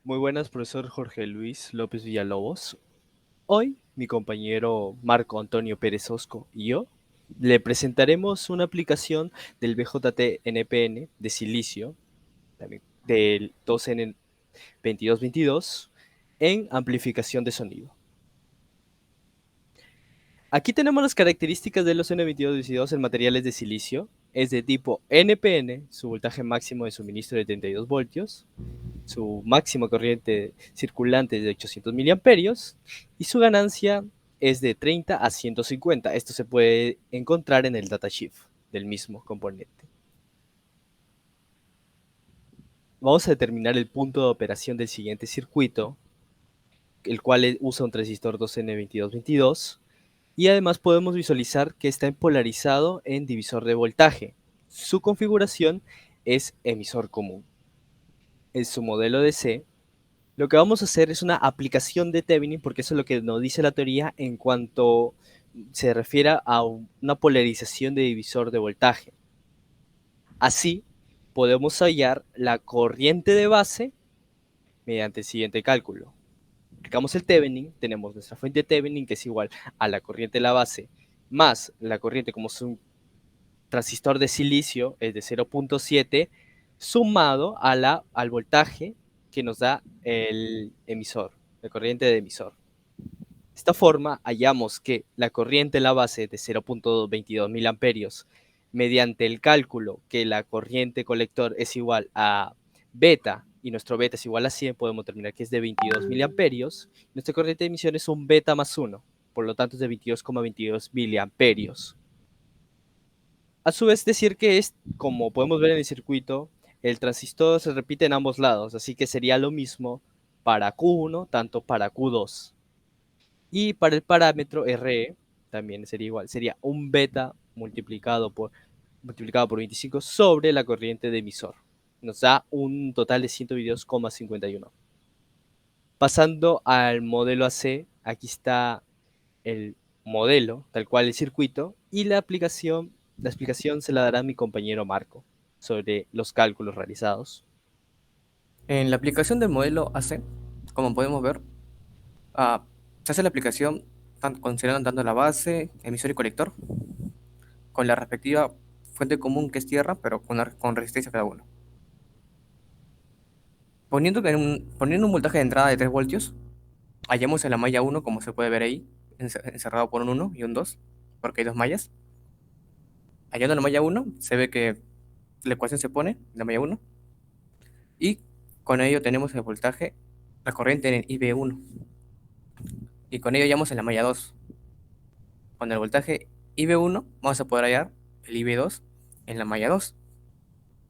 Muy buenas, profesor Jorge Luis López Villalobos. Hoy, mi compañero Marco Antonio Pérez Osco y yo le presentaremos una aplicación del BJT NPN de silicio, también del 2N2222, en amplificación de sonido. Aquí tenemos las características de los N2222 en materiales de silicio. Es de tipo NPN, su voltaje máximo de suministro de 32 voltios, su máxima corriente circulante es de 800 miliamperios y su ganancia es de 30 a 150. Esto se puede encontrar en el datasheet del mismo componente. Vamos a determinar el punto de operación del siguiente circuito, el cual usa un transistor 2N2222, y además podemos visualizar que está polarizado en divisor de voltaje. Su configuración es emisor común. En su modelo de C, lo que vamos a hacer es una aplicación de Thevenin, porque eso es lo que nos dice la teoría en cuanto se refiere a una polarización de divisor de voltaje. Así, podemos hallar la corriente de base mediante el siguiente cálculo. Aplicamos el Thevenin, tenemos nuestra fuente Thevenin, que es igual a la corriente de la base más la corriente, como es un transistor de silicio, es de 0.7, sumado al voltaje que nos da el emisor, la corriente de emisor. De esta forma, hallamos que la corriente en la base de 0.22 miliamperios, mediante el cálculo que la corriente colector es igual a beta y nuestro beta es igual a 100, podemos determinar que es de 22 miliamperios. Nuestra corriente de emisión es un beta más 1, por lo tanto es de 22,22 miliamperios. A su vez, decir que es, como podemos ver en el circuito, el transistor se repite en ambos lados, así que sería lo mismo para Q1, tanto para Q2. Y para el parámetro RE también sería igual, sería un beta multiplicado por 25 sobre la corriente de emisor. Nos da un total de 122,51. Pasando al modelo AC, aquí está el modelo, tal cual el circuito, y la explicación se la dará mi compañero Marco sobre los cálculos realizados. En la aplicación del modelo AC, como podemos ver, ah, se hace la aplicación considerando tanto la base, emisor y colector, con la respectiva fuente común que es tierra, pero con resistencia cada uno. Poniendo un voltaje de entrada de 3 voltios, hallamos en la malla 1, como se puede ver ahí, encerrado por un 1 y un 2, porque hay dos mallas. Hallando la malla 1, se ve que la ecuación se pone, la malla 1, y con ello tenemos el voltaje, la corriente en IB1, y con ello hallamos en la malla 2. Con el voltaje IB1 vamos a poder hallar el IB2 en la malla 2,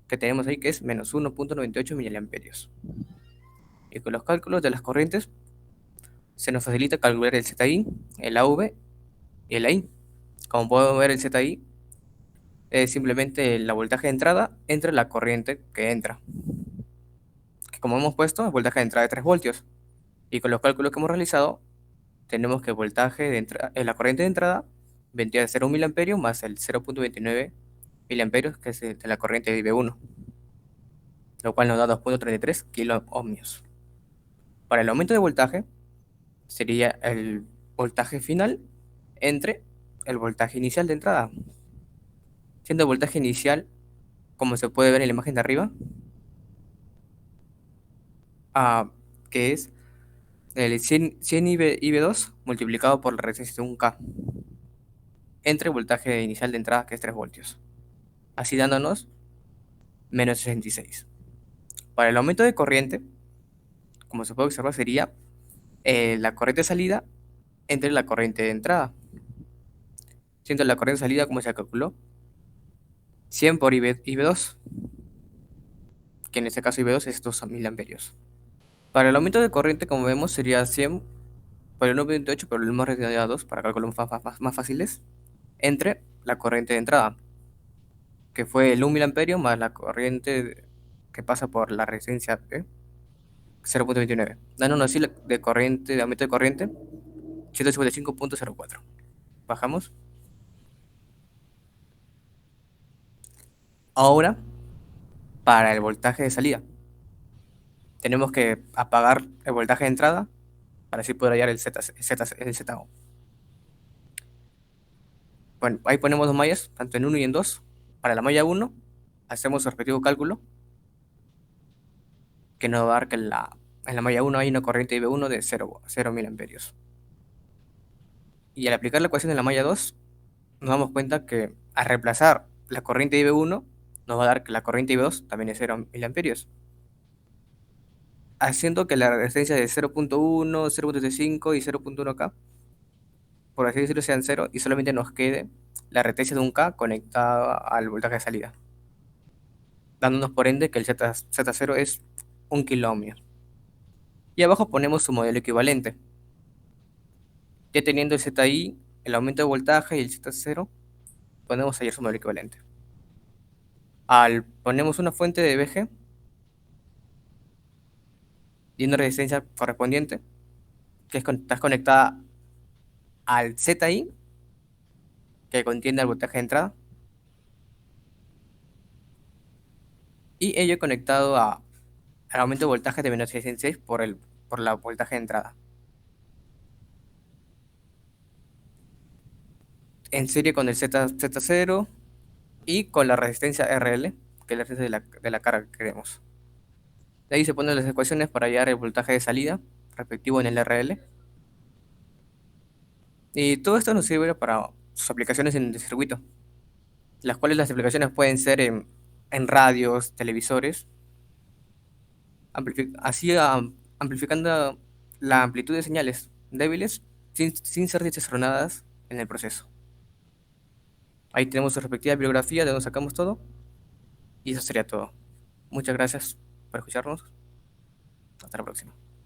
que tenemos ahí que es menos 1.98 miliamperios. Y con los cálculos de las corrientes se nos facilita calcular el ZI, el AV y el AI. Como podemos ver, el ZI es simplemente la voltaje de entrada entre la corriente que entra, que como hemos puesto es voltaje de entrada de 3 voltios. Y con los cálculos que hemos realizado tenemos que el voltaje de entrada, la corriente de entrada vendría de 0 miliamperios más el 0.29 miliamperios, que es de la corriente de IB1, lo cual nos da 2.33 kilo ohmios. Para el aumento de voltaje sería el voltaje final entre el voltaje inicial de entrada, siendo el voltaje inicial, como se puede ver en la imagen de arriba, a, que es el 100 IB2 multiplicado por la resistencia de 1K, entre el voltaje inicial de entrada, que es 3 voltios, así dándonos menos 66. Para el aumento de corriente, como se puede observar, sería la corriente de salida entre la corriente de entrada. Siendo la corriente de salida, como se calculó, 100 por IB2, que en este caso IB2 es 2 miliamperios. Para el aumento de corriente, como vemos, sería 100 por el 1.28, pero lo hemos redondeado a 2 para cálculos más fáciles, entre la corriente de entrada, que fue el 1 miliamperio más la corriente que pasa por la resistencia de 0.29, dándonos así de corriente, de aumento de corriente, 155.04. Bajamos. Ahora, para el voltaje de salida. tenemos que apagar el voltaje de entrada para así poder hallar el ZO. Bueno, ahí ponemos dos mallas, tanto en 1 y en 2. Para la malla 1 hacemos su respectivo cálculo, que nos va a dar que en la malla 1 hay una corriente IB1 de 0 mil amperios. Y al aplicar la ecuación en la malla 2, nos damos cuenta que al reemplazar la corriente IB1, nos va a dar que la corriente IB2 también es 0 mil amperios, haciendo que la resistencia de 0.1, 0.35 y 0.1K, por así decirlo, sean 0 y solamente nos quede la resistencia de un K conectada al voltaje de salida, dándonos por ende que el Z0 es 1 kilo ohmio. Y abajo ponemos su modelo equivalente. Ya teniendo el ZI, el aumento de voltaje y el Z0, podemos hallar su modelo equivalente. Ponemos una fuente de VG y una resistencia correspondiente, que está conectada al ZI, que contiene el voltaje de entrada, y ello conectado al aumento de voltaje de menos 66 por la voltaje de entrada. En serie con el Z0 y con la resistencia RL, que es la resistencia de la carga que queremos. De ahí se ponen las ecuaciones para hallar el voltaje de salida respectivo en el RL. Y todo esto nos sirve para sus aplicaciones en el circuito, las cuales las aplicaciones pueden ser en radios, televisores, amplificando la amplitud de señales débiles sin ser distorsionadas en el proceso. Ahí tenemos su respectiva bibliografía de donde sacamos todo, y eso sería todo. Muchas gracias por escucharnos. Hasta la próxima.